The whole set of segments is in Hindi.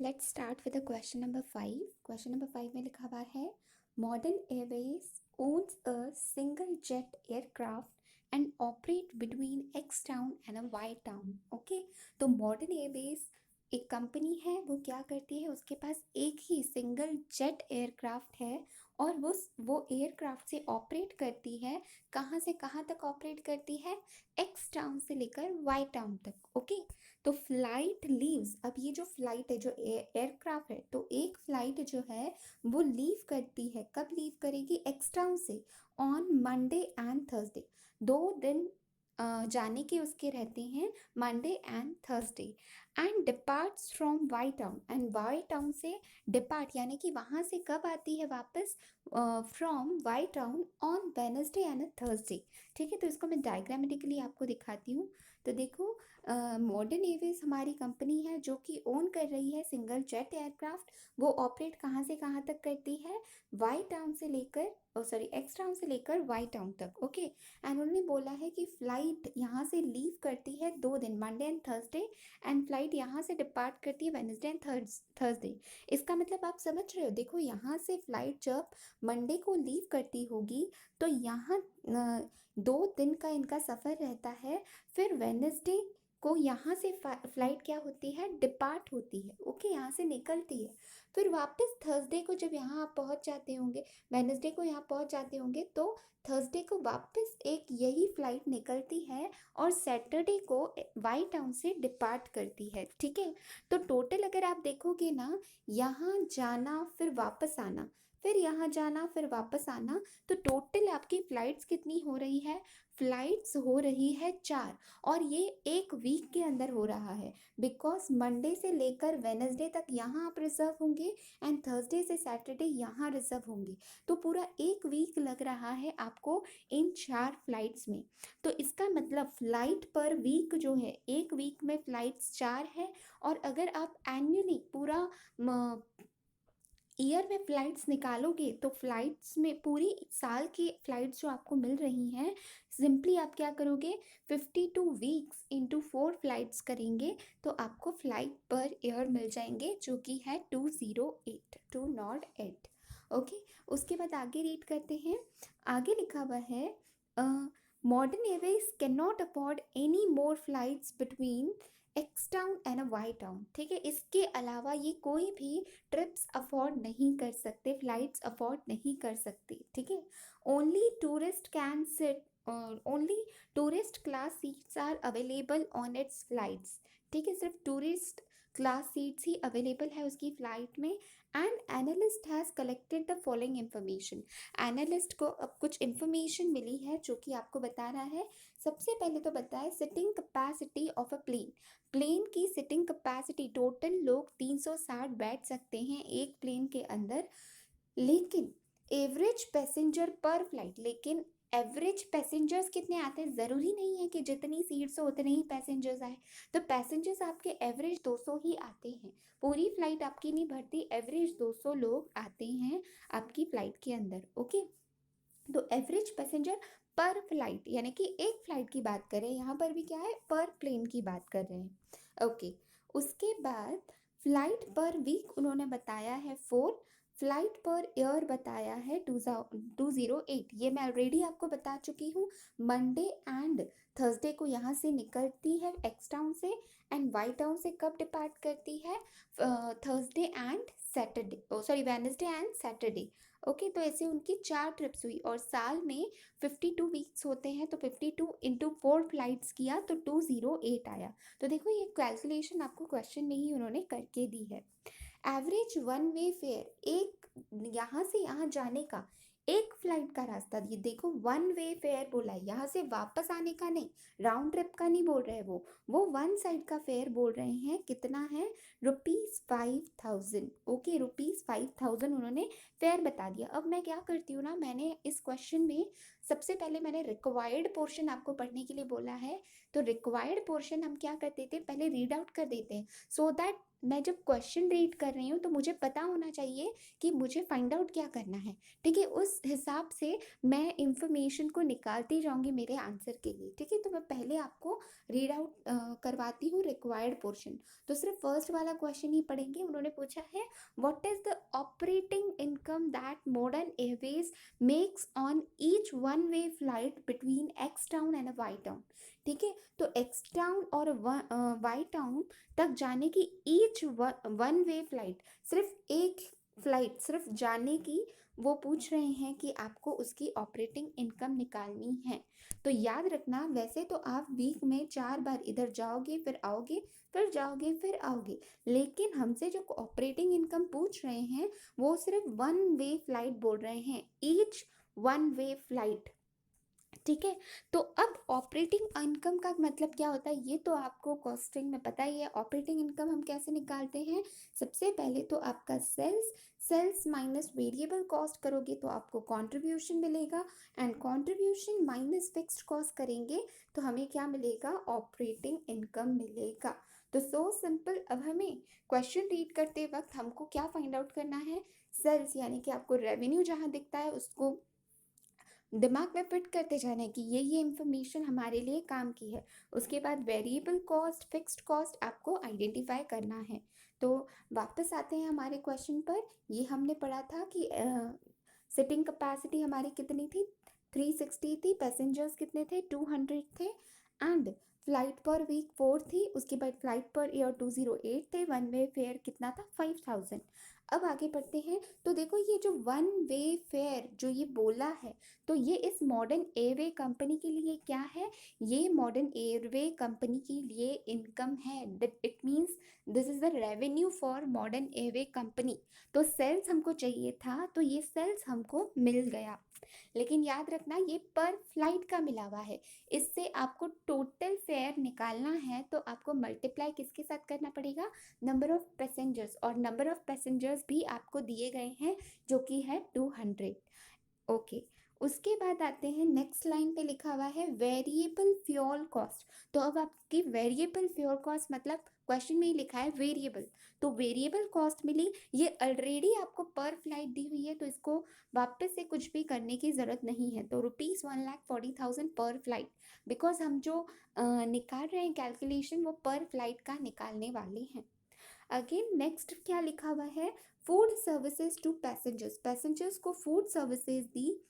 Let's start with question number 5। Question number 5 में लिखा हुआ है Modern Airways owns a single jet aircraft and operate between X town and a Y town। Okay, तो मॉडर्न एयरवेज एक कंपनी है, वो क्या करती है, उसके पास एक ही सिंगल जेट एयरक्राफ्ट है और वो एयरक्राफ्ट से ऑपरेट करती है। कहाँ से कहाँ तक ऑपरेट करती है? एक्स टाउन से लेकर वाई टाउन तक। ओके, तो फ्लाइट लीव्स, अब ये जो फ्लाइट है, जो एयरक्राफ्ट है, तो एक फ्लाइट जो है वो लीव करती है। कब लीव करेगी? एक्स टाउन से ऑन मंडे एंड थर्सडे। 2 दिन जाने के उसके रहते हैं, Monday and Thursday. And departs from Y town, and Y town से डिपार्ट यानी कि वहाँ से कब आती है वापस? From Y town on Wednesday and Thursday. ठीक है, तो इसको मैं डायग्रामेटिकली आपको दिखाती हूँ। तो देखो, मॉडर्न एयरवेज हमारी कंपनी है जो कि ओन कर रही है सिंगल जेट एयरक्राफ्ट। वो ऑपरेट कहाँ से कहाँ तक करती है? वाई टाउन से लेकर एक्स टाउन से लेकर वाई टाउन तक। ओके, एंड उन्होंने बोला है कि फ्लाइट यहाँ से लीव करती है 2 दिन, Monday and Thursday, and flight यहाँ से डिपार्ट करती है वेनसडे एंड थर्सडे। इसका मतलब आप समझ रहे हो? देखो, यहाँ से फ्लाइट जब मंडे को लीव करती होगी तो यहाँ 2 दिन का इनका सफ़र रहता है। फिर वेनसडे को यहाँ से फ्लाइट क्या होती है? डिपार्ट होती है। ओके, यहाँ से निकलती है। फिर वापस थर्सडे को जब यहाँ आप पहुँच जाते होंगे, वेनसडे को यहाँ पहुँच जाते होंगे, तो थर्सडे को वापस एक यही फ्लाइट निकलती है और सैटरडे को वाई टाउन से डिपार्ट करती है। ठीक है, तो टोटल अगर आप देखोगे ना, यहाँ जाना फिर वापस आना, फिर यहाँ जाना फिर वापस आना, तो टोटल आपकी फ़्लाइट्स कितनी हो रही है? फ़्लाइट्स हो रही है 4। और ये एक वीक के अंदर हो रहा है, बिकॉज मंडे से लेकर वेनसडे तक यहाँ आप रिजर्व होंगे एंड थर्सडे से सैटरडे यहाँ रिजर्व होंगे। तो पूरा एक वीक लग रहा है आपको इन 4 फ्लाइट्स में। तो इसका मतलब फ़्लाइट पर वीक जो है, एक वीक में फ़्लाइट्स 4 है। और अगर आप एनुअली पूरा ईयर में फ़्लाइट्स निकालोगे तो फ़्लाइट्स में पूरी साल की फ़्लाइट्स जो आपको मिल रही हैं, सिंपली आप क्या करोगे? 52 वीक्स इंटू 4 फ्लाइट्स करेंगे तो आपको फ़्लाइट पर ईयर मिल जाएंगे, जो कि है 208। ओके, उसके बाद आगे रीड करते हैं। आगे लिखा हुआ है Modern Airways cannot afford any more flights between X town and a Y town. ठीक है, इसके अलावा ये कोई भी ट्रिप्स अफोर्ड नहीं कर सकते, फ्लाइट्स अफोर्ड नहीं कर सकते। ठीक है, only tourist can sit, only tourist class seats are available on its flights. ठीक है, सिर्फ टूरिस्ट क्लास सीट्स ही अवेलेबल है उसकी फ़्लाइट में। And analyst has collected the following information. Analyst को अब कुछ इन्फॉर्मेशन मिली है जो कि आपको बता रहा है। सबसे पहले तो बताए sitting capacity of a plane. Plane की सिटिंग कैपेसिटी, टोटल लोग 360 बैठ सकते हैं एक प्लेन के अंदर। लेकिन एवरेज पैसेंजर पर फ्लाइट, लेकिन एवरेज पैसेंजर्स कितने आते हैं? ज़रूरी नहीं है कि जितनी सीट्स हो उतने ही पैसेंजर्स आए। तो पैसेंजर्स आपके एवरेज 200 ही आते हैं, पूरी फ्लाइट आपकी नहीं भरती, एवरेज 200 लोग आते हैं आपकी फ़्लाइट के अंदर। ओके, तो एवरेज पैसेंजर पर फ्लाइट, यानी कि एक फ्लाइट की बात करें, यहाँ पर भी क्या है? पर प्लेन की बात कर रहे हैं। ओके, उसके बाद फ्लाइट पर वीक उन्होंने बताया है 4, फ्लाइट पर ईयर बताया है 208। ये मैं ऑलरेडी आपको बता चुकी हूँ। मंडे एंड थर्सडे को यहाँ से निकलती है एक्स टाउन से, एंड वाई टाउन से कब डिपार्ट करती है? Thursday and Saturday, Wednesday and Saturday. Okay, तो ऐसे उनकी 4 ट्रिप्स हुई और साल में 52 वीक्स होते हैं, तो 52 इंटू 4 फ्लाइट्स किया तो 208 आया। तो देखो, ये कैलकुलेशन आपको क्वेश्चन में ही उन्होंने करके दी है। एवरेज वन वे फेयर, एक यहाँ से यहाँ जाने का एक फ्लाइट का रास्ता, ये देखो वन वे फेयर बोला है, यहाँ से वापस आने का नहीं, राउंड ट्रिप का नहीं बोल रहे, वो वन साइड का फेयर बोल रहे हैं। कितना है? ₹5000। ओके, ₹5000 उन्होंने फेयर बता दिया। अब मैं क्या करती हूँ ना, मैंने इस क्वेश्चन में सबसे पहले मैंने रिक्वायर्ड पोर्शन आपको पढ़ने के लिए बोला है। तो रिक्वायर्ड पोर्शन हम क्या कर देते हैं? पहले रीड आउट कर देते हैं, सो दैट मैं जब क्वेश्चन रीड कर रही हूँ तो मुझे पता होना चाहिए कि मुझे फाइंड आउट क्या करना है, ठीक है। उस हिसाब से मैं इंफॉर्मेशन को निकालती जाऊँगी मेरे आंसर के लिए, ठीक है। तो मैं पहले आपको रीड आउट करवाती हूँ रिक्वायर्ड पोर्शन। तो सिर्फ फर्स्ट वाला क्वेश्चन ही पढ़ेंगे। उन्होंने पूछा है, what is the operating income that Modern Airways makes on each one way flight between X town and Y town, ठीक है। तो एक्स टाउन और वाई टाउन तक जाने की ईच वन वे फ्लाइट, सिर्फ एक फ्लाइट सिर्फ जाने की, वो पूछ रहे हैं कि आपको उसकी ऑपरेटिंग इनकम निकालनी है। तो याद रखना, वैसे तो आप वीक में 4 बार इधर जाओगे फिर आओगे, फिर जाओगे फिर आओगे, लेकिन हमसे जो ऑपरेटिंग इनकम पूछ रहे हैं वो सिर्फ वन वे फ्लाइट बोल रहे हैं, ईच वन वे फ्लाइट, ठीक है। तो अब ऑपरेटिंग इनकम का मतलब क्या होता है ये तो आपको कॉस्टिंग में पता ही है। ऑपरेटिंग इनकम हम कैसे निकालते हैं, सबसे पहले तो आपका सेल्स माइनस वेरिएबल कॉस्ट करोगे तो आपको कंट्रीब्यूशन मिलेगा, and contribution minus fixed cost करेंगे तो हमें क्या मिलेगा, ऑपरेटिंग इनकम मिलेगा। तो सो सिंपल। अब हमें क्वेश्चन रीड करते वक्त हमको क्या फाइंड आउट करना है, सेल्स यानी कि आपको रेवेन्यू जहाँ दिखता है उसको दिमाग में फिट करते जाना है कि ये इंफॉर्मेशन हमारे लिए काम की है। उसके बाद वेरिएबल कॉस्ट फिक्स्ड कॉस्ट आपको आइडेंटिफाई करना है। तो वापस आते हैं हमारे क्वेश्चन पर। ये हमने पढ़ा था कि सिटिंग कैपेसिटी हमारी कितनी थी, 360 थी, पैसेंजर्स कितने थे, 200 थे, एंड फ्लाइट पर वीक 4 थी। उसके बाद फ्लाइट पर ईयर 208 थे, वन वे फेयर कितना था, 5000। अब आगे बढ़ते हैं। तो देखो ये जो वन वे फेयर जो ये बोला है, तो ये इस मॉडर्न एयरवे कंपनी के लिए क्या है, ये मॉडर्न एयरवे कंपनी के लिए इनकम है। It means this is the revenue for modern airway company. तो सेल्स हमको चाहिए था तो ये सेल्स हमको मिल गया, लेकिन याद रखना ये पर फ्लाइट का मिला हुआ है। इससे आपको टोटल फेयर निकालना है तो आपको मल्टीप्लाई किसके साथ करना पड़ेगा, नंबर ऑफ पैसेंजर्स, और नंबर ऑफ पैसेंजर्स भी आपको दिए गए हैं जो कि है 200। ओके। उसके बाद आते हैं नेक्स्ट लाइन पे लिखा हुआ है वेरिएबल फ्यूल कॉस्ट। तो अब आपकी वेरिएबल फ्यूल कॉस्ट मतलब क्वेश्चन में ही लिखा है वेरिएबल, तो वेरिएबल कॉस्ट मिली। ये ऑलरेडी आपको पर फ्लाइट दी हुई है तो इसको वापस से कुछ भी करने की ज़रूरत नहीं है। तो ₹1,40,000 पर फ्लाइट, बिकॉज हम जो निकाल रहे हैं कैलकुलेशन वो पर फ्लाइट का निकालने वाले हैं। अगेन नेक्स्ट क्या लिखा हुआ है, food services to passengers, passengers को फूड सर्विसेज दी,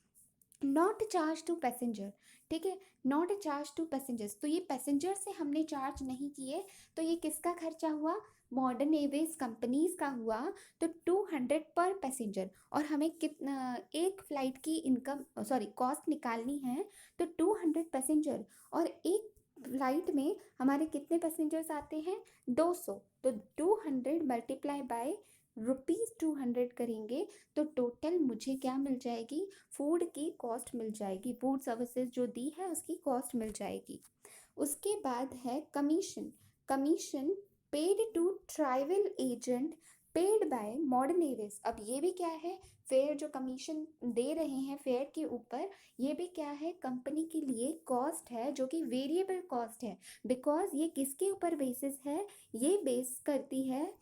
नॉट चार्ज टू पैसेंजर, ठीक है, नॉट चार्ज टू पैसेंजर्स। तो ये पैसेंजर से हमने चार्ज नहीं किए, तो ये किसका खर्चा हुआ, मॉडर्न एयरवेज कंपनीज का हुआ। तो 200 पर पैसेंजर, और हमें कितना एक फ्लाइट की इनकम सॉरी कॉस्ट निकालनी है, तो 200 पैसेंजर, और एक फ्लाइट में हमारे कितने पैसेंजर्स आते हैं, 200। तो 200 मल्टीप्लाई बाय ₹200 करेंगे तो टोटल मुझे क्या मिल जाएगी, फूड की कॉस्ट मिल जाएगी, फूड सर्विसेज जो दी है उसकी कॉस्ट मिल जाएगी। उसके बाद है commission, commission paid to travel agent paid by Modern Airways. अब ये भी क्या है, फेयर जो कमीशन दे रहे हैं फेयर के ऊपर, ये भी क्या है, कंपनी के लिए कॉस्ट है जो कि वेरिएबल कॉस्ट है। बिकॉज ये किसके ऊपर बेसिस है, ये बेस करती है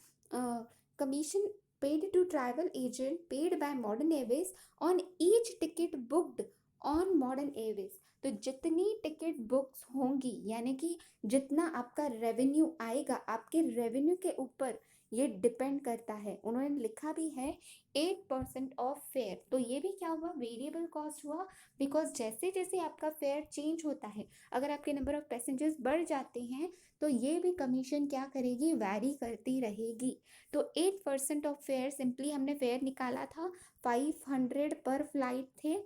commission paid to travel agent paid by Modern Airways on each ticket booked on Modern Airways. तो जितनी टिकट बुक्स होंगी यानी कि जितना आपका रेवेन्यू आएगा, आपके रेवेन्यू के ऊपर ये डिपेंड करता है। उन्होंने लिखा भी है 8% ऑफ फेयर, तो ये भी क्या हुआ, वेरिएबल कॉस्ट हुआ। बिकॉज जैसे जैसे आपका फेयर चेंज होता है, अगर आपके नंबर ऑफ पैसेंजर्स बढ़ जाते हैं तो ये भी कमीशन क्या करेगी, वैरी करती रहेगी। तो 8% ऑफ फेयर, सिंपली हमने फेयर निकाला था 500 पर फ्लाइट थे,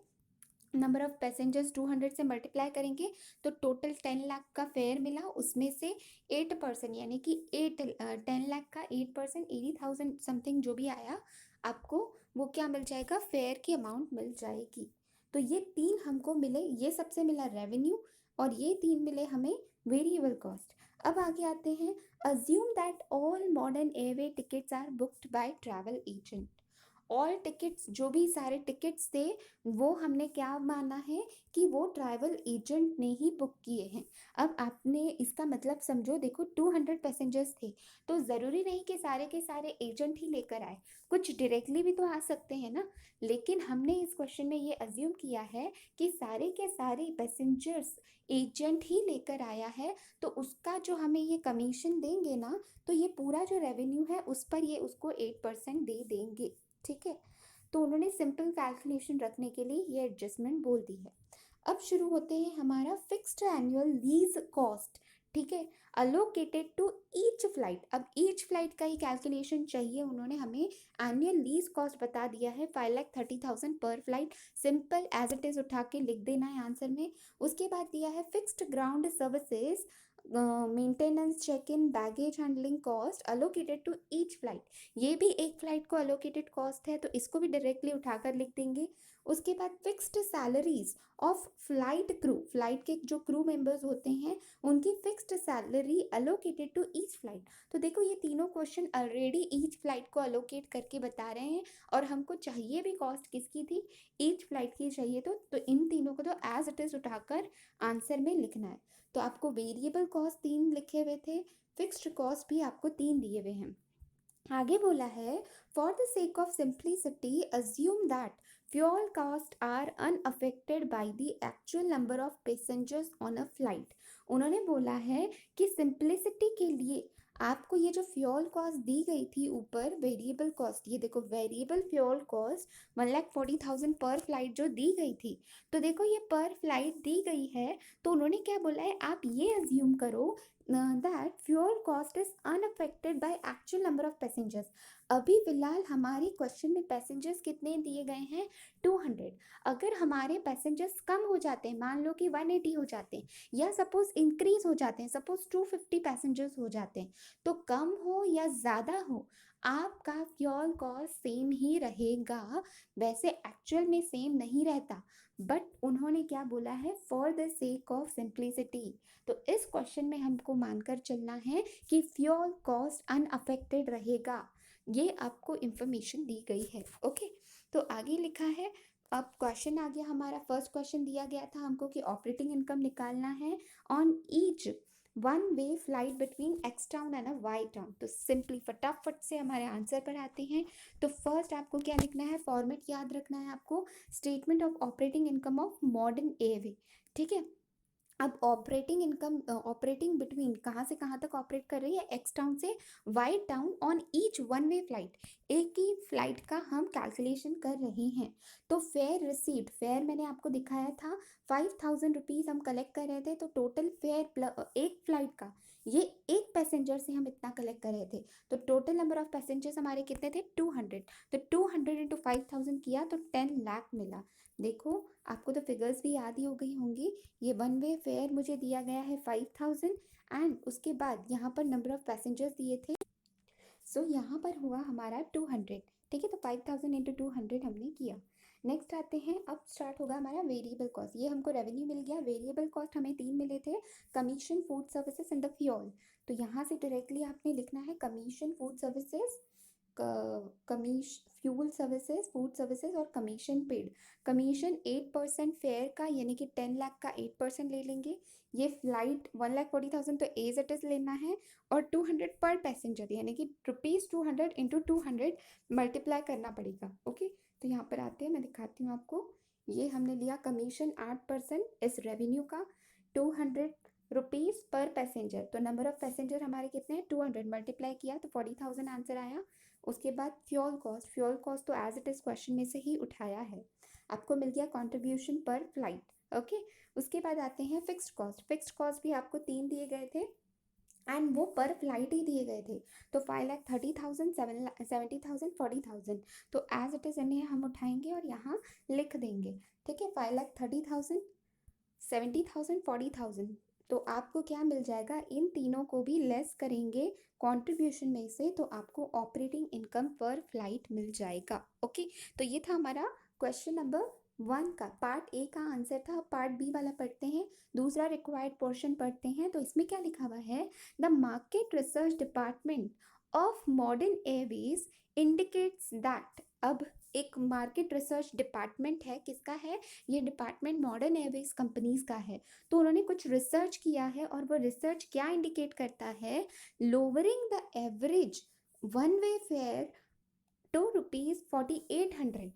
नंबर ऑफ पैसेंजर्स 200 से मल्टीप्लाई करेंगे तो टोटल 10 लाख का फेयर मिला। उसमें से 8% यानी कि 10 लाख का 8% 80,000 समथिंग जो भी आया आपको, वो क्या मिल जाएगा, फेयर की अमाउंट मिल जाएगी। तो ये 3 हमको मिले, ये सबसे मिला रेवेन्यू, और ये 3 मिले हमें वेरिएबल कॉस्ट। अब आगे आते हैं, assume that all Modern Airway tickets are booked by travel agent. All tickets, जो भी सारे टिकट्स थे वो हमने क्या माना है कि वो ट्रैवल एजेंट ने ही बुक किए हैं। अब आपने इसका मतलब समझो, देखो 200 पैसेंजर्स थे तो ज़रूरी नहीं कि सारे के सारे एजेंट ही लेकर आए, कुछ डायरेक्टली भी तो आ सकते हैं ना। लेकिन हमने इस क्वेश्चन में ये अज्यूम किया है कि सारे के सारे पैसेंजर्स एजेंट ही लेकर आया है, तो उसका जो हमें ये कमीशन देंगे ना, तो ये पूरा जो रेवेन्यू है उस पर ये उसको 8% दे देंगे। ठीक है, तो उन्होंने सिंपल कैलकुलेशन रखने के लिए ये एडजस्टमेंट बोल दी है। अब शुरू होते हैं हमारा फिक्स्ड एनुअल लीज कॉस्ट। ठीक है, अलोकेटेड टू ईच फ्लाइट। अब ईच फ्लाइट का ही कैलकुलेशन चाहिए, उन्होंने हमें एनुअल लीज कॉस्ट बता दिया है 5,30,000 पर flight. Simple as it is उठा के लिख देना है आंसर में। उसके बाद दिया है fixed ground services, maintenance, check in, baggage handling cost allocated to each flight. ये भी एक फ्लाइट को अलोकेटेड कॉस्ट है, तो इसको भी डायरेक्टली उठाकर लिख देंगे। उसके बाद fixed salaries of flight crew, flight के जो क्रू मेंबर्स होते हैं उनकी fixed salary allocated to each flight. तो देखो ये तीनों क्वेश्चन ऑलरेडी ईच फ्लाइट को अलोकेट करके बता रहे हैं, और हमको चाहिए भी कॉस्ट किसकी थी, ईच फ्लाइट की चाहिए। तो इन तीनों को तो एज इट इज उठाकर आंसर में लिखना है। तो आपको वेरिएबल कॉस्ट 3 लिखे हुए थे, फिक्स्ड कॉस्ट भी आपको 3 दिए हुए हैं। आगे बोला है for the sake of simplicity assume that fuel cost are unaffected by the actual number of passengers on a flight. उन्होंने बोला है कि सिंप्लिसिटी के लिए आपको ये जो फ्यूल कॉस्ट दी गई थी ऊपर वेरिएबल कॉस्ट, ये देखो वेरिएबल फ्यूल कॉस्ट 1,40,000 पर फ्लाइट जो दी गई थी, तो देखो ये पर फ्लाइट दी गई है, तो उन्होंने क्या बोला है, आप ये अज्यूम करो that fuel cost is unaffected by actual number of passengers। अभी फिलहाल हमारे क्वेश्चन में पैसेंजर्स कितने दिए गए हैं, 200। अगर हमारे पैसेंजर्स कम हो जाते हैं, मान लो कि 180 हो जाते हैं, या सपोज इंक्रीज हो जाते हैं, सपोज 250 पैसेंजर्स हो जाते हैं, तो कम हो या ज़्यादा हो आपका फ्यूल कॉस्ट सेम ही रहेगा। वैसे एक्चुअल में सेम नहीं रहता, बट उन्होंने क्या बोला है, for the sake of simplicity. तो इस क्वेश्चन में हमको मानकर चलना है कि फ्यूल कॉस्ट अनअफेक्टेड रहेगा, ये आपको इंफॉर्मेशन दी गई है। ओके, तो आगे लिखा है, अब क्वेश्चन आ गया हमारा, फर्स्ट क्वेश्चन दिया गया था हमको कि ऑपरेटिंग इनकम निकालना है on each one way flight between X town and Y town. तो सिंपली फटाफट से हमारे आंसर पर आते हैं। तो फर्स्ट आपको क्या लिखना है, फॉर्मेट याद रखना है आपको, statement of operating income of Modern airway. ठीक है, अब ऑपरेटिंग इनकम, ऑपरेटिंग बिटवीन कहाँ से कहाँ तक ऑपरेट कर रही है, एक्स टाउन से Y town on each one way flight, एक ही फ्लाइट का हम कैलकुलेशन कर रहे हैं। तो फेयर रिसीव्ड, फेयर मैंने आपको दिखाया था 5,000 रुपीज़ हम कलेक्ट कर रहे थे, तो टोटल फेयर एक फ्लाइट का, ये एक पैसेंजर से हम इतना कलेक्ट कर रहे थे, तो टोटल नंबर ऑफ पैसेंजर्स हमारे कितने थे, 200। तो 200 इंटू 5,000 किया तो 10 लाख मिला। देखो आपको तो फिगर्स भी याद ही हो गई होंगी। ये वन वे फेयर मुझे दिया गया है 5,000, एंड उसके बाद यहाँ पर नंबर ऑफ पैसेंजर्स दिए थे, सो यहाँ पर हुआ हमारा 200। ठीक है, तो 5,000 इंटू 200 हमने किया। नेक्स्ट आते हैं, अब स्टार्ट होगा हमारा वेरिएबल कॉस्ट। ये हमको रेवेन्यू मिल गया, वेरिएबल कॉस्ट हमें 3 मिले थे, commission, food services and the fuel. तो यहाँ से डायरेक्टली आपने लिखना है commission, food services, fuel services, food services और कमीशन पेड। कमीशन 8% फेयर का, यानी कि 10 लाख का 8% ले लेंगे। ये फ्लाइट 1,40,000 तो एज इट इज़ लेना है, और 200 पर पैसेंजर, यानी कि ₹200 इंटू 200 मल्टीप्लाई करना पड़ेगा। ओके, तो यहाँ पर आते हैं, मैं दिखाती हूँ आपको। ये हमने लिया कमीशन 8% इस रेवेन्यू का, 200 रुपीज़ पर पैसेंजर, तो नंबर ऑफ पैसेंजर हमारे कितने हैं, 200 मल्टीप्लाई किया तो 40,000 आंसर आया। उसके बाद फ्यूल कॉस्ट, फ्यूल कॉस्ट तो एज इट इज़ क्वेश्चन में से ही उठाया है, आपको मिल गया कंट्रीब्यूशन पर फ्लाइट। ओके, उसके बाद आते हैं फिक्स्ड कॉस्ट। फिक्स्ड कॉस्ट भी आपको 3 दिए गए थे, एंड वो पर फ्लाइट ही दिए गए थे, तो 5,30,000, 70,000, 40,000। तो एज इट इज़ इन्हें हम उठाएंगे और यहाँ लिख देंगे। ठीक है, 5,30,000, 70,000, 40,000। तो आपको क्या मिल जाएगा, इन तीनों को भी लेस करेंगे कंट्रीब्यूशन में से, तो आपको ऑपरेटिंग इनकम पर फ्लाइट मिल जाएगा। ओके, तो ये था हमारा क्वेश्चन नंबर 1 का, पार्ट ए का आंसर था। पार्ट बी वाला पढ़ते हैं, दूसरा रिक्वायर्ड पोर्शन पढ़ते हैं। तो इसमें क्या लिखा हुआ है, the market research department of modern Airways indicates that अब एक मार्केट रिसर्च डिपार्टमेंट है, किसका है ये डिपार्टमेंट? मॉडर्न एयरवेज कंपनीज का है। तो उन्होंने कुछ रिसर्च किया है और वो रिसर्च क्या इंडिकेट करता है? Lowering the average one way fare to ₹4800।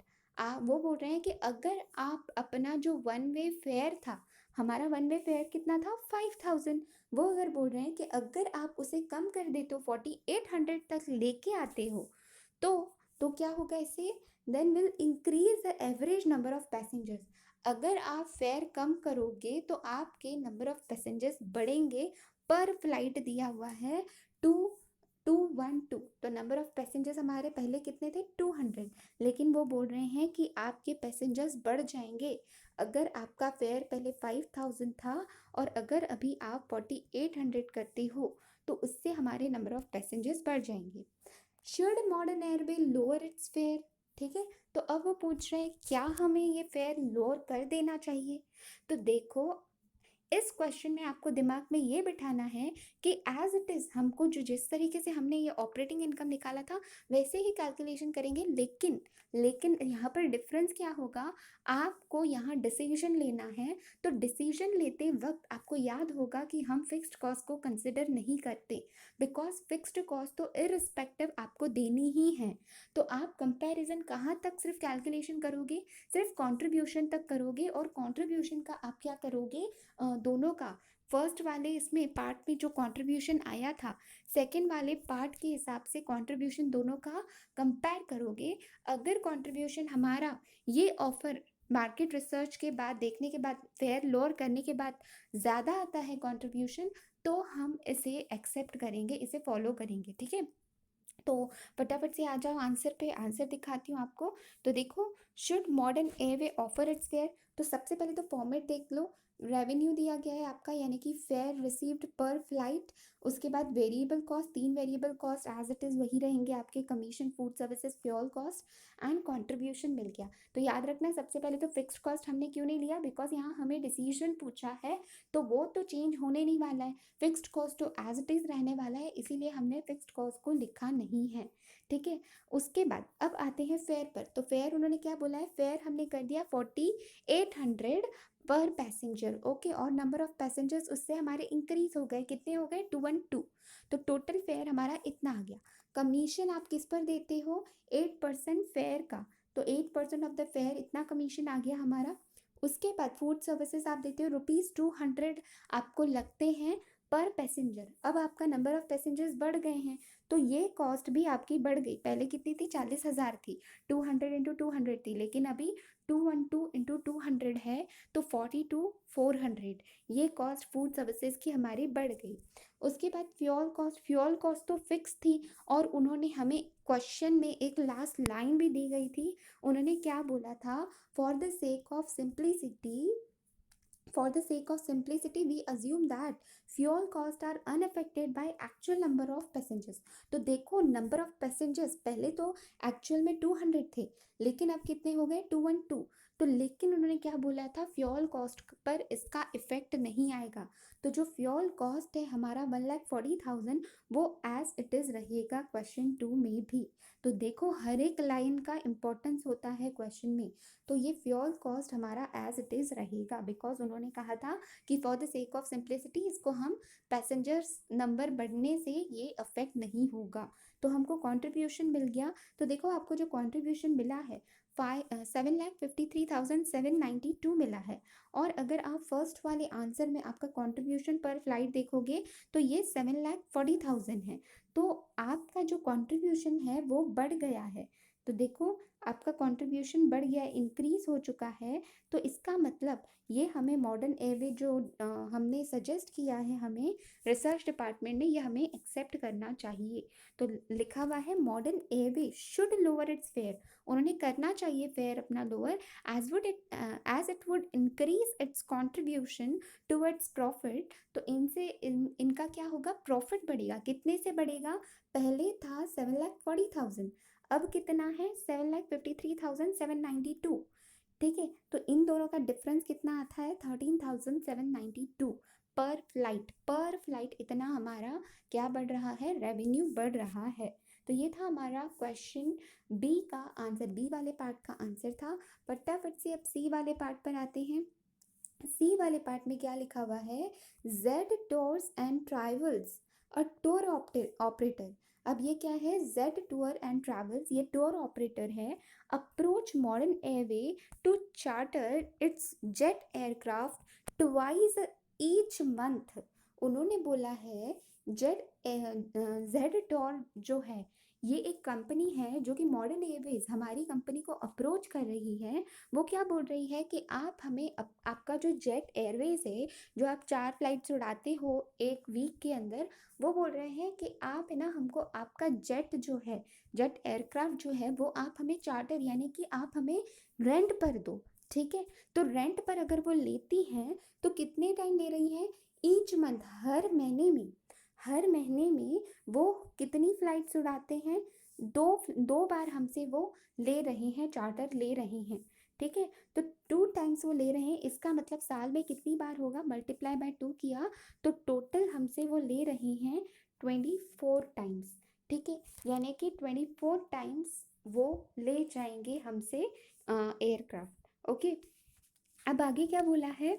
वो बोल रहे हैं कि अगर आप अपना जो वन वे फेयर था, हमारा वन वे फेयर कितना था? 5000। वो अगर बोल रहे हैं कि अगर आप उसे कम कर देते हो, 4800 तक लेके आते हो, तो क्या होगा इससे? Then will increase the average number of passengers. अगर आप फेयर कम करोगे तो आपके नंबर ऑफ पैसेंजर्स बढ़ेंगे। पर फ्लाइट दिया हुआ है 2212। तो नंबर ऑफ पैसेंजर्स हमारे पहले कितने थे? 200। लेकिन वो बोल रहे हैं कि आपके पैसेंजर्स बढ़ जाएंगे। अगर आपका फेयर पहले 5000 था और अगर अभी आप 4800 करते हो, तो उससे हमारे नंबर ऑफ पैसेंजर्स बढ़ जाएंगे। Should Modern airway lower its fair? ठीक है, तो अब वो पूछ रहे हैं क्या हमें ये फेयर लोअर कर देना चाहिए? तो देखो, इस क्वेश्चन में आपको दिमाग में ये बिठाना है कि एज इट इज़ हमको जो जिस तरीके से हमने ये ऑपरेटिंग इनकम निकाला था वैसे ही कैलकुलेशन करेंगे। लेकिन यहाँ पर डिफरेंस क्या होगा? आपको यहाँ डिसीजन लेना है। तो डिसीजन लेते वक्त आपको याद होगा कि हम फिक्स्ड कॉस्ट को कंसिडर नहीं करते, बिकॉज फिक्स्ड कॉस्ट तो इररिस्पेक्टिव आपको देनी ही है। तो आप कंपैरिजन कहाँ तक सिर्फ कैलकुलेशन करोगे? सिर्फ कंट्रीब्यूशन तक करोगे। और कंट्रीब्यूशन का आप क्या करोगे? दोनों का फर्स्ट वाले इसमें पार्ट में जो कंट्रीब्यूशन आया था, सेकंड वाले पार्ट के हिसाब से कंट्रीब्यूशन दोनों का कंपेयर करोगे। अगर कंट्रीब्यूशन हमारा ये ऑफर मार्केट रिसर्च के बाद, देखने के बाद, फेयर लोअर करने के बाद ज़्यादा आता है कंट्रीब्यूशन, तो हम इसे एक्सेप्ट करेंगे, इसे फॉलो करेंगे। ठीक है, तो फटाफट से आ जाओ आंसर पे। आंसर दिखाती हूँ आपको। तो देखो, should Modern airway offer it's fair? तो सबसे पहले तो फॉर्मेट देख लो। रेवेन्यू दिया गया है आपका, यानी कि फेयर रिसीव्ड पर फ्लाइट। उसके बाद variable cost, 3 variable cost as it is वही रहेंगे आपके, commission, food services, fuel cost and contribution मिल गया। तो याद रखना, सबसे पहले तो फिक्स्ड कॉस्ट हमने क्यों नहीं लिया? बिकॉज यहाँ हमें डिसीजन पूछा है, तो वो तो चेंज होने नहीं वाला है। फिक्स्ड कॉस्ट तो एज इट इज़ रहने वाला है, इसीलिए हमने फिक्स्ड कॉस्ट को लिखा नहीं है। ठीक है, उसके बाद अब आते हैं फेयर पर। तो फेयर उन्होंने क्या बोला है? फेयर हमने कर दिया 4800 पर पैसेंजर। ओके, और नंबर ऑफ पैसेंजर्स उससे हमारे इंक्रीज हो गए। कितने हो गए? 212। तो टोटल फेयर हमारा इतना आ गया। कमीशन आप किस पर देते हो? 8% फेयर का। तो 8% ऑफ द फेयर, इतना कमीशन आ गया हमारा। उसके बाद फूड सर्विसेज आप देते हो ₹200 आपको लगते हैं पर पैसेंजर। अब आपका नंबर ऑफ पैसेंजर्स बढ़ गए हैं, तो ये कॉस्ट भी आपकी बढ़ गई। पहले कितनी थी? 40,000 थी। 200 इंटू 200 थी, लेकिन अभी 212 इंटू 200 है, तो 42,400। ये कॉस्ट फूड सर्विसेज की हमारी बढ़ गई। उसके बाद फ्यूल कॉस्ट तो फिक्स थी। और उन्होंने हमें क्वेश्चन में एक लास्ट लाइन भी दी गई थी। उन्होंने क्या बोला था? For the sake of simplicity, we assume that fuel costs are unaffected by actual number of passengers। तो देखो, नंबर ऑफ पैसेंजर्स पहले तो एक्चुअल में 200 थे, लेकिन अब कितने हो गए? 212। तो लेकिन उन्होंने क्या बोला था? फ्यूल कॉस्ट पर इसका इफेक्ट नहीं आएगा। तो जो फ्यूल कॉस्ट है हमारा 1,40,000, वो एज इट इज़ रहेगा क्वेश्चन 2 में भी। तो देखो, हर एक लाइन का इम्पोर्टेंस होता है क्वेश्चन में। तो ये फ्यूल कॉस्ट हमारा एज इट इज़ रहेगा, बिकॉज उन्होंने कहा था कि for the sake of simplicity इसको हम पैसेंजर्स नंबर बढ़ने से ये अफेक्ट नहीं होगा। तो हमको कंट्रीब्यूशन मिल गया। तो देखो, आपको जो कंट्रीब्यूशन मिला है 7,53,792 मिला है। और अगर आप फर्स्ट वाले आंसर में आपका कंट्रीब्यूशन पर फ्लाइट देखोगे तो ये 7,40,000 है। तो आपका जो कंट्रीब्यूशन है वो बढ़ गया है। तो देखो, आपका कंट्रीब्यूशन बढ़ गया, इंक्रीज हो चुका है। तो इसका मतलब ये हमें मॉडर्न एयरवे जो हमने सजेस्ट किया है, हमें रिसर्च डिपार्टमेंट ने, ये हमें एक्सेप्ट करना चाहिए। तो लिखा हुआ है Modern Airway should lower its fare. उन्होंने करना चाहिए फेयर अपना lower, as it would increase its contribution towards profit. तो इनका क्या होगा? प्रॉफिट बढ़ेगा। कितने से बढ़ेगा? पहले था 7,40,000, अब कितना है? 7,53,792। ठीक है, तो इन दोनों का डिफरेंस कितना आता है? 13,792 पर फ्लाइट। इतना हमारा क्या बढ़ रहा है? रेवेन्यू बढ़ रहा है। तो ये था हमारा क्वेश्चन बी का आंसर, बी वाले पार्ट का आंसर था। फटाफट से अब सी वाले पार्ट पर आते हैं। सी वाले पार्ट में क्या लिखा हुआ है, Z Tours and Travels a tour operator. अब ये क्या है, जेड टूर एंड ट्रैवल्स, ये टूर ऑपरेटर है, approach Modern Airway to charter its jet aircraft twice each month. उन्होंने बोला है जेड टूर जो है ये एक कंपनी है जो कि मॉडर्न एयरवेज हमारी कंपनी को अप्रोच कर रही है। वो क्या बोल रही है कि आप हमें आपका जो जेट एयरवेज है, जो आप 4 फ्लाइट्स उड़ाते हो एक वीक के अंदर, वो बोल रहे हैं कि आप है ना हमको आपका जेट जो है, जेट एयरक्राफ्ट जो है वो आप हमें चार्टर यानी कि आप हमें रेंट पर दो। ठीक है, तो रेंट पर अगर वो लेती हैं तो कितने टाइम ले रही हैं, ईच मंथ, हर महीने में वो कितनी फ्लाइट्स उड़ाते हैं, दो बार हमसे वो ले रहे हैं, चार्टर ले रहे हैं। ठीक है, तो 2 टाइम्स वो ले रहे हैं, इसका मतलब साल में कितनी बार होगा, मल्टीप्लाई बाय 2 किया तो टोटल हमसे वो ले रहे हैं 24 टाइम्स। ठीक है, यानी कि 24 टाइम्स वो ले जाएंगे हमसे एयरक्राफ्ट। ओके, अब आगे क्या बोला है,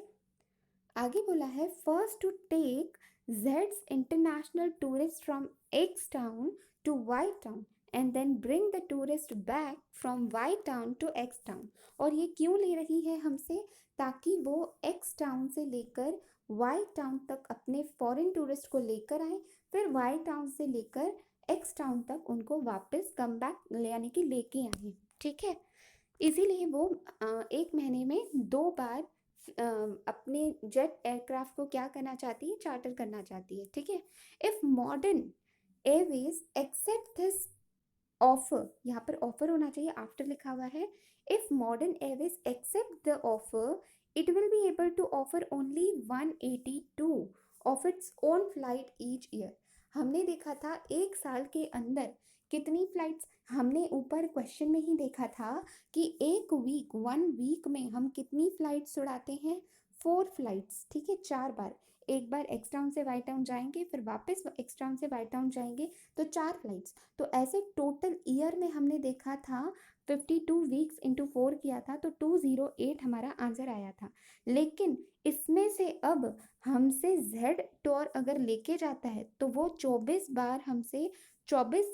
आगे बोला है फर्स्ट टू टेक जेड्स international tourist from X town to Y town and then bring the tourist back from Y town to X town. और ये क्यों ले रही है हमसे, ताकि वो एक्स टाउन से लेकर वाई टाउन तक अपने फॉरेन टूरिस्ट को लेकर आए, फिर वाई टाउन से लेकर एक्स टाउन तक उनको वापस कम बैक यानी कि लेके आए। ठीक है, इसीलिए वो एक महीने में 2 बार अपने जेट एयरक्राफ्ट को क्या करना चाहती है, चार्टर करना चाहती है। ठीक है, if Modern Airways accept this offer, यहाँ पर ऑफर होना चाहिए, आफ्टर लिखा हुआ है, if Modern Airways accept the offer it will be able to offer only 182 of its own flight each year. हमने देखा था एक साल के अंदर कितनी फ्लाइट्स, हमने ऊपर क्वेश्चन में ही देखा था कि एक वीक 1 वीक में हम कितनी फ्लाइट्स उड़ाते हैं, 4 फ्लाइट्स। ठीक है, 4 बार, एक बार एक्स टाउन से वाई टाउन जाएंगे, फिर वापस एक्स टाउन से वाई टाउन जाएंगे, तो 4 फ्लाइट्स। तो ऐसे टोटल ईयर में हमने देखा था 52 वीक्स इंटू 4 किया था तो 208 हमारा आंसर आया था। लेकिन इसमें से अब हमसे जेड टूर अगर लेके जाता है तो वो 24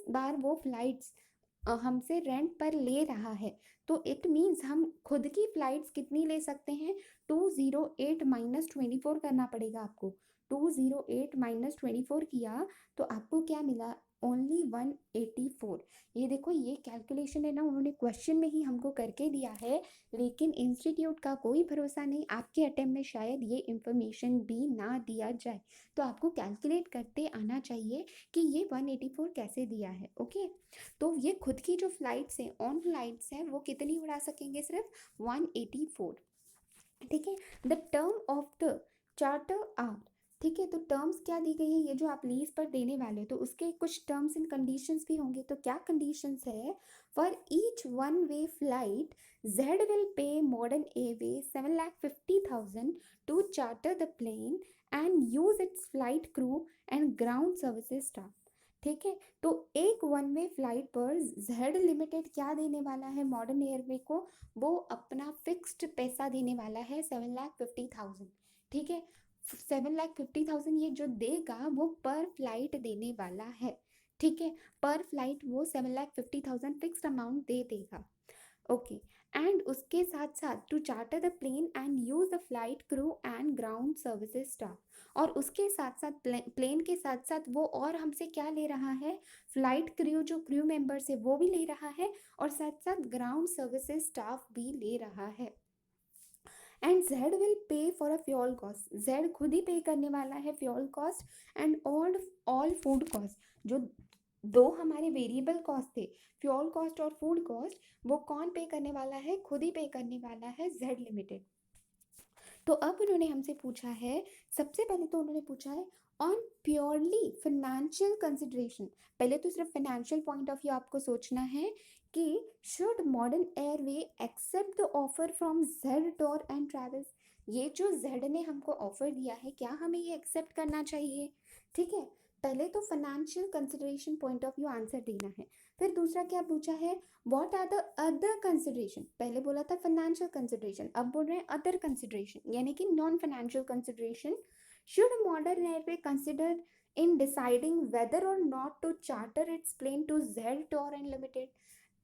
बार वो फ्लाइट्स हमसे रेंट पर ले रहा है। तो इट मीन्स हम खुद की फ्लाइट्स कितनी ले सकते हैं, 208 माइनस 24 करना पड़ेगा आपको। 208 माइनस 24 किया तो आपको क्या मिला, ओनली 184। ये देखो, ये कैलकुलेशन है ना, उन्होंने क्वेश्चन में ही हमको करके दिया है, लेकिन इंस्टीट्यूट का कोई भरोसा नहीं, आपके अटेम्प्ट में शायद ये इंफॉर्मेशन भी ना दिया जाए। तो आपको कैलकुलेट करते आना चाहिए कि ये 184 कैसे दिया है। ओके, तो ये खुद की जो फ्लाइट्स हैं, ऑन फ्लाइट्स हैं, वो कितनी उड़ा सकेंगे, सिर्फ 184। ठीक है, the term of the charter are. ठीक है, तो टर्म्स क्या दी गई है, ये जो आप लीज पर देने वाले हो तो उसके कुछ टर्म्स एंड कंडीशंस भी होंगे। तो क्या कंडीशंस है, for each one way flight Z will pay Modern Airways 7,50,000 to charter the plane and use its flight crew and ground services staff. ठीक है, तो एक वन वे फ्लाइट पर जेड लिमिटेड क्या देने वाला है मॉडर्न एयरवे को, वो अपना फिक्स्ड पैसा देने वाला है 7,50,000। ठीक है, 7,50,000 ये जो देगा वो पर फ्लाइट देने वाला है। ठीक है, पर फ्लाइट वो 7,50,000 फिक्स्ड अमाउंट दे देगा। ओके, एंड उसके साथ साथ to charter the plane and use the flight crew and ground services staff. और उसके साथ साथ प्लेन के साथ साथ वो और हमसे क्या ले रहा है, फ्लाइट क्रू, जो क्रू मेंबर्स है वो भी ले रहा है, और साथ साथ ग्राउंड सर्विसेज स्टाफ भी ले रहा है। एंड जेड विल पे for a fuel cost, Z खुद ही पे करने वाला है fuel cost and all food cost. जो दो हमारे वेरिएबल कॉस्ट थे, फ्यूल कॉस्ट और फूड कॉस्ट, वो कौन पे करने वाला है, खुद ही पे करने वाला है जेड लिमिटेड। तो अब उन्होंने हमसे पूछा है, सबसे पहले तो उन्होंने पूछा है ऑन प्योरली फाइनेंशियल कंसिडरेशन। पहले तो सिर्फ फाइनेंशियल पॉइंट ऑफ व्यू आपको सोचना है कि should Modern Airway accept the offer from Z Tour and Travels. ये जो जेड ने हमको ऑफर दिया है, क्या हमें ये एक्सेप्ट करना चाहिए। ठीक है, पहले तो financial consideration point of view answer देना है। फिर दूसरा क्या पूछा है, what are the other consideration. पहले बोला था फाइनेंशियल कंसिडरेशन, अब बोल रहे हैं अदर कंसिडरेशन यानी कि non financial consideration should Modern Airway consider in deciding whether or not to charter its plane to Z Tour and Limited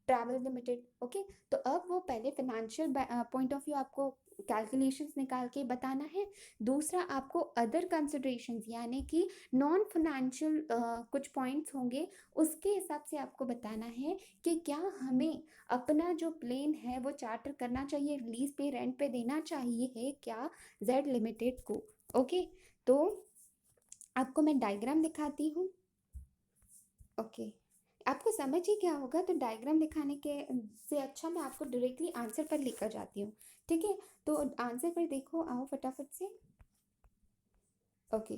Travel Limited. Okay, तो अब वो पहले फाइनेंशियल पॉइंट ऑफ व्यू आपको कैलकुलेशंस निकाल के बताना है। दूसरा आपको अदर कंसिडरेशंस यानी कि नॉन फाइनेंशियल कुछ पॉइंट्स होंगे, उसके हिसाब से आपको बताना है कि क्या हमें अपना जो प्लेन है वो चार्टर करना चाहिए, लीज पे रेंट पे देना चाहिए है क्या जेड लिमिटेड को। ओके, तो आपको मैं डायग्राम दिखाती हूँ। ओके, आपको समझ ही क्या होगा, तो डायग्राम दिखाने के से अच्छा मैं आपको डायरेक्टली आंसर पर लेकर जाती हूँ। ठीक है, तो आंसर पर देखो, आओ फटाफट से। ओके,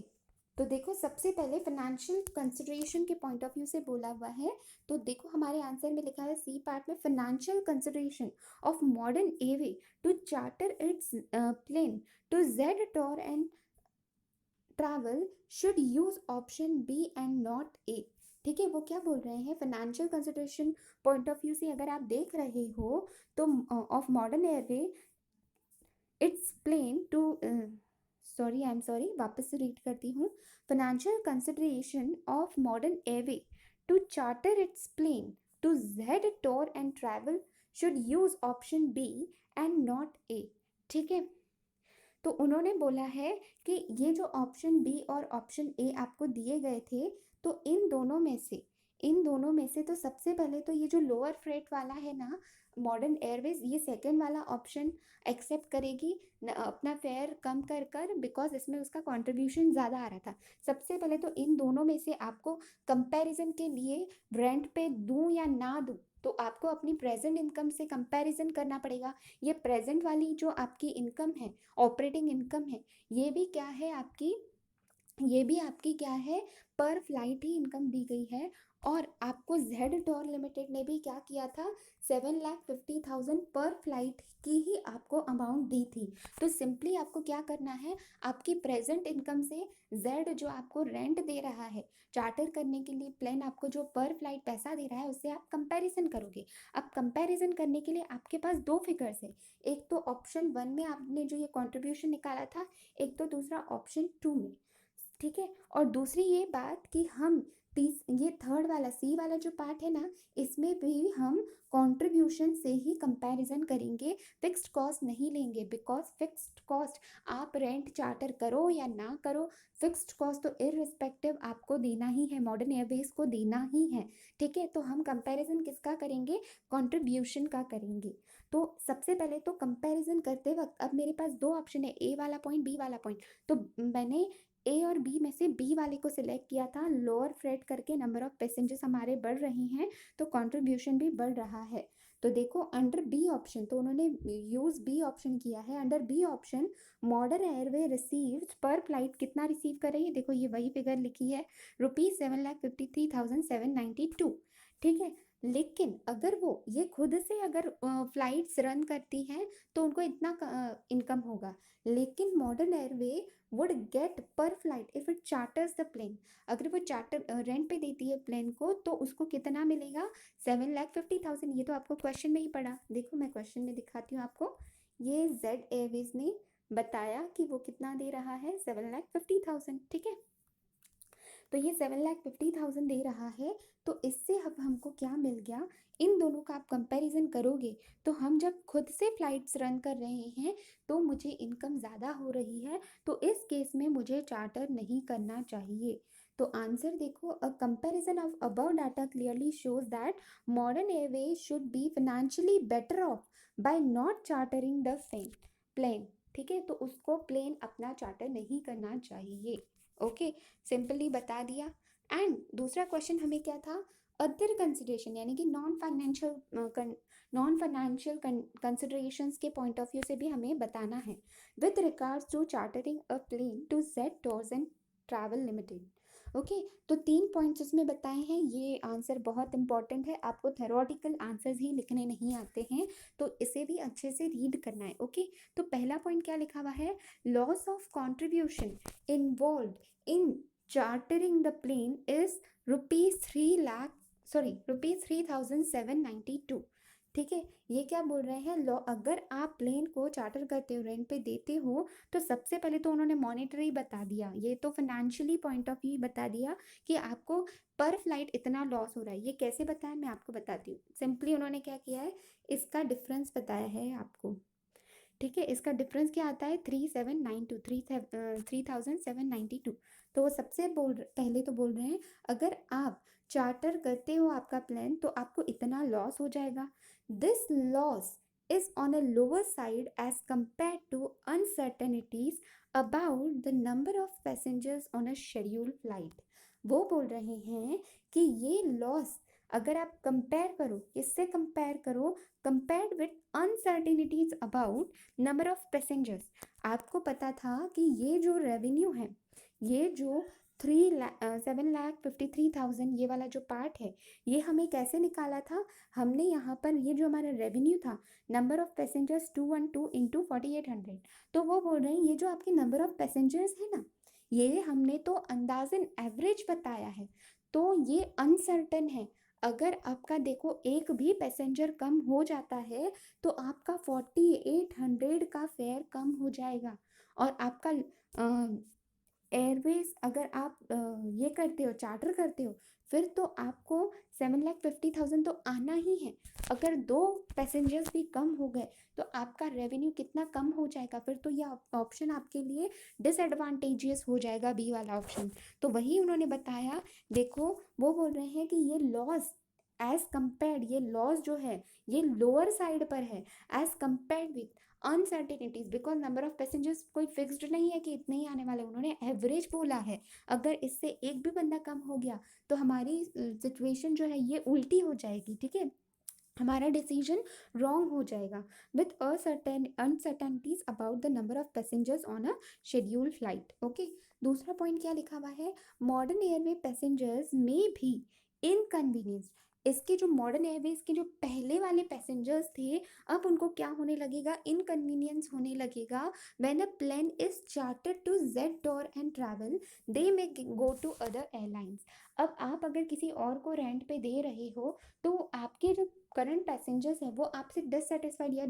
तो देखो सबसे पहले फाइनेंशियल कंसिडरेशन के पॉइंट ऑफ व्यू से बोला हुआ है। तो देखो हमारे आंसर में लिखा है सी पार्ट में, financial consideration of Modern Airway to charter its plane to Z Tour and Travel should use option B and not A. ठीक है, वो क्या बोल रहे हैं, financial consideration point of view से अगर आप देख रहे हो तो of Modern Airway its plane to sorry I am sorry, वापस से रीड करती हूँ। Financial consideration of Modern Airway to charter its plane to Z Tour and Travel should use option B and not A. ठीक है, तो उन्होंने बोला है कि ये जो ऑप्शन बी और ऑप्शन ए आपको दिए गए थे, तो इन दोनों में से तो सबसे पहले तो ये जो लोअर फ्रेट वाला है ना मॉडर्न एयरवेज, ये सेकंड वाला ऑप्शन एक्सेप्ट करेगी अपना फेयर कम कर कर, बिकॉज इसमें उसका कंट्रीब्यूशन ज़्यादा आ रहा था। सबसे पहले तो इन दोनों में से आपको कंपैरिजन के लिए रेंट पे दूं या ना दूं, तो आपको अपनी प्रेजेंट इनकम से कंपैरिजन करना पड़ेगा। ये प्रेजेंट वाली जो आपकी इनकम है, ऑपरेटिंग इनकम है, ये भी क्या है आपकी, ये भी आपकी क्या है, पर फ्लाइट ही इनकम दी गई है। और आपको जेड टूर लिमिटेड ने भी क्या किया था, 7,50,000 पर फ्लाइट की ही आपको अमाउंट दी थी। तो सिंपली आपको क्या करना है, आपकी प्रेजेंट इनकम से जेड जो आपको रेंट दे रहा है चार्टर करने के लिए प्लेन, आपको जो पर फ्लाइट पैसा दे रहा है उससे आप कंपैरिजन करोगे। अब कंपैरिजन करने के लिए आपके पास दो फिगर्स है, एक तो ऑप्शन 1 में आपने जो ये कंट्रीब्यूशन निकाला था, एक तो दूसरा ऑप्शन 2 में। ठीक है, और दूसरी ये बात कि हम ये थर्ड वाला सी वाला जो पार्ट है ना, इसमें भी हम कंट्रीब्यूशन से ही कंपैरिजन करेंगे, फिक्स्ड कॉस्ट नहीं लेंगे। बिकॉज फिक्स्ड कॉस्ट आप रेंट चार्टर करो या ना करो, फिक्स्ड कॉस्ट तो इररिस्पेक्टिव आपको देना ही है, मॉडर्न एयरवेज को देना ही है। ठीक है, तो हम कंपैरिजन किसका करेंगे, कंट्रीब्यूशन का करेंगे। तो सबसे पहले तो कंपैरिजन करते वक्त अब मेरे पास दो ऑप्शन है, ए वाला पॉइंट, बी वाला पॉइंट। तो मैंने ए और बी में से बी वाले को सिलेक्ट किया था, लोअर फ्रेट करके नंबर ऑफ पैसेंजर्स हमारे बढ़ रहे हैं तो कंट्रीब्यूशन भी बढ़ रहा है। तो देखो अंडर बी ऑप्शन, तो उन्होंने यूज बी ऑप्शन किया है। Under B option Modern Airway received per flight कितना रिसीव कर रही है, देखो ये वही फिगर लिखी है, ₹7,53,792। ठीक है, लेकिन अगर वो ये खुद से अगर फ्लाइट्स रन करती हैं तो उनको इतना इनकम होगा। लेकिन Modern Airway would get per flight if it charters the plane, अगर वो चार्टर रेंट पे देती है प्लेन को तो उसको कितना मिलेगा, 7,50,000। ये तो आपको क्वेश्चन में ही पढ़ा, देखो मैं क्वेश्चन में दिखाती हूँ आपको। ये जेड एयरवेज ने बताया कि वो कितना दे रहा है, 7,50,000। ठीक है, तो ये 7,50,000 दे रहा है। तो इससे अब हमको क्या मिल गया, इन दोनों का आप कंपैरिजन करोगे तो हम जब खुद से फ्लाइट्स रन कर रहे हैं तो मुझे इनकम ज़्यादा हो रही है, तो इस केस में मुझे चार्टर नहीं करना चाहिए। तो आंसर देखो, a comparison of above data clearly shows that Modern Airways should be financially better off by not chartering the plane. ठीक है, तो उसको प्लेन अपना चार्टर नहीं करना चाहिए। ओके, सिंपली बता दिया। एंड दूसरा क्वेश्चन हमें क्या था, अदर कंसिडरेशन यानी कि नॉन फाइनेंशियल कंसिडरेशंस के पॉइंट ऑफ व्यू से भी हमें बताना है with regards to chartering a plane to Z Tours and Travel Limited. Okay, तो 3 पॉइंट्स उसमें बताए हैं। ये आंसर बहुत इंपॉर्टेंट है, आपको थेरोटिकल आंसर्स ही लिखने नहीं आते हैं तो इसे भी अच्छे से रीड करना है। ओके, तो पहला पॉइंट क्या लिखा हुआ है, loss of contribution involve in chartering the plane is rupees 3,792। ठीक है, ये क्या बोल रहे हैं, लॉ अगर आप प्लेन को चार्टर करते हो, रेंट पे देते हो, तो सबसे पहले तो उन्होंने मॉनेटरी बता दिया, ये तो फाइनेंशियली पॉइंट ऑफ व्यू बता दिया कि आपको पर फ्लाइट इतना लॉस हो रहा है। ये कैसे बताया मैं आपको बताती हूँ। सिंपली उन्होंने क्या किया है, इसका डिफरेंस बताया है आपको। ठीक है, इसका डिफरेंस क्या आता है, 3,792। तो वो सबसे पहले तो बोल रहे हैं अगर आप चार्टर करते हो आपका प्लान तो आपको इतना लॉस हो जाएगा। This loss is on a lower side as compare to uncertainties about the number of passengers on a schedule flight. वो बोल रहे हैं कि ये लॉस अगर आप कंपेयर करो, किससे कंपेयर करो, compared with uncertainties about number of passengers. आपको पता था कि ये जो रेवेन्यू है, ये जो 7,53,000 ये वाला जो पार्ट है, ये हमें कैसे निकाला था, हमने यहाँ पर ये जो हमारा रेवेन्यू था, नंबर ऑफ पैसेंजर्स 212 इंटू 4800। तो वो बोल रहे हैं ये जो आपके नंबर ऑफ पैसेंजर्स है ना, ये हमने तो अंदाजन एवरेज बताया है, तो ये अनसर्टन है। अगर आपका देखो एक भी पैसेंजर कम हो जाता है तो आपका 4800 का फेयर कम हो जाएगा। और आपका एयरवेज अगर आप ये करते हो, चार्टर करते हो, फिर तो आपको 7,50,000 तो आना ही है। अगर 2 पैसेंजर्स भी कम हो गए तो आपका रेवेन्यू कितना कम हो जाएगा, फिर तो यह ऑप्शन आपके लिए डिसएडवांटेजियस हो जाएगा, बी वाला ऑप्शन। तो वही उन्होंने बताया। देखो वो बोल रहे हैं कि ये लॉस एज कंपेयर्ड, ये लॉस जो है ये लोअर साइड पर है as compared with uncertainties, because number of passengers कोई फिक्स्ड नहीं है कि इतने ही आने वाले, उन्होंने एवरेज बोला है। अगर इससे एक भी बंदा कम हो गया तो हमारी सिचुएशन जो है ये उल्टी हो जाएगी। ठीक है, हमारा डिसीजन रॉन्ग हो जाएगा। With uncertainties about the number of passengers on a schedule flight. Okay, दूसरा पॉइंट क्या लिखा हुआ है, मॉडर्न एयरवे पैसेंजर्स में भी इनकन्वीनियंस। इसके जो मॉडर्न एयरवेज के जो पहले वाले पैसेंजर्स थे, अब उनको क्या होने लगेगा, इनकन्वीनियंस होने लगेगा। When a plane is chartered to Z Tour and Travel they may go to other airlines. अब आप अगर किसी और को रेंट पे दे रहे हो तो आपके जो करंट पैसेंजर्स हैं वो आपसे डिससेटिस्फाइड या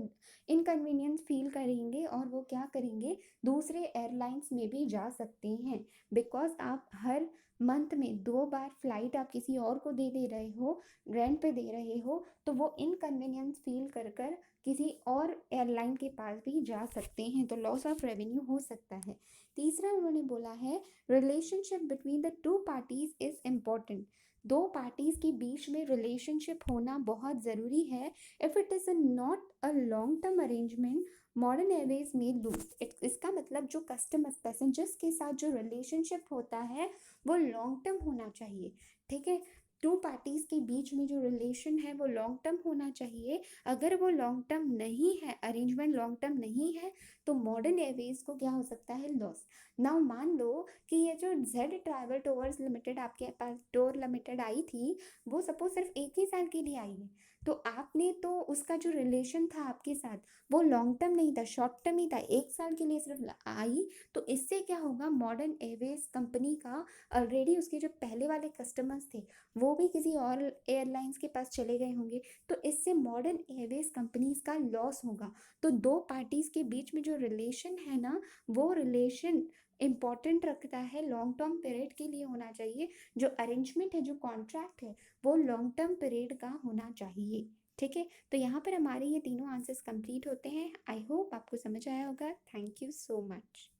इनकन्वीनियंस फील करेंगे और वो क्या करेंगे, दूसरे एयरलाइंस में भी जा सकते हैं। बिकॉज आप हर मंथ में 2 बार फ्लाइट आप किसी और को दे रहे हो, रेंट पे दे रहे हो, तो वो इनकन्वीनियंस फील कर कर किसी और एयरलाइन के पास भी जा सकते हैं, तो लॉस ऑफ रेवेन्यू हो सकता है। तीसरा उन्होंने बोला है, relationship between the two parties is important. 2 parties के बीच में रिलेशनशिप होना बहुत ज़रूरी है। If it is not a long term arrangement modern Airways में लूज। इसका मतलब जो कस्टमर्स पैसेंजर्स के साथ जो रिलेशनशिप होता है वो लॉन्ग टर्म होना चाहिए। ठीक है, 2 पार्टीज के बीच में जो रिलेशन है वो लॉन्ग टर्म होना चाहिए। अगर वो लॉन्ग टर्म नहीं है, अरेंजमेंट लॉन्ग टर्म नहीं है, तो मॉडर्न एयरवेज को क्या हो सकता है, लॉस। नाउ मान लो कि ये जो जेड ट्रैवल टूर्स लिमिटेड आपके पास टूर लिमिटेड आई थी, वो सपोज सिर्फ 1 ही साल के लिए आई है, तो आपने तो उसका जो रिलेशन था आपके साथ वो लॉन्ग टर्म नहीं था, शॉर्ट टर्म ही था, 1 साल के लिए सिर्फ आई। तो इससे क्या होगा, मॉडर्न एयरवेज कंपनी का ऑलरेडी उसके जो पहले वाले कस्टमर्स थे वो भी किसी और एयरलाइंस के पास चले गए होंगे, तो इससे मॉडर्न एयरवेज कंपनीज का लॉस होगा। तो 2 पार्टीज के बीच में जो रिलेशन है ना, वो रिलेशन इम्पॉर्टेंट रखता है, लॉन्ग टर्म पीरियड के लिए होना चाहिए। जो अरेंजमेंट है, जो कॉन्ट्रैक्ट है, वो लॉन्ग टर्म पीरियड का होना चाहिए। ठीक है, तो यहाँ पर हमारे ये तीनों आंसर्स कंप्लीट होते हैं। आई होप आपको समझ आया होगा। Thank you so much.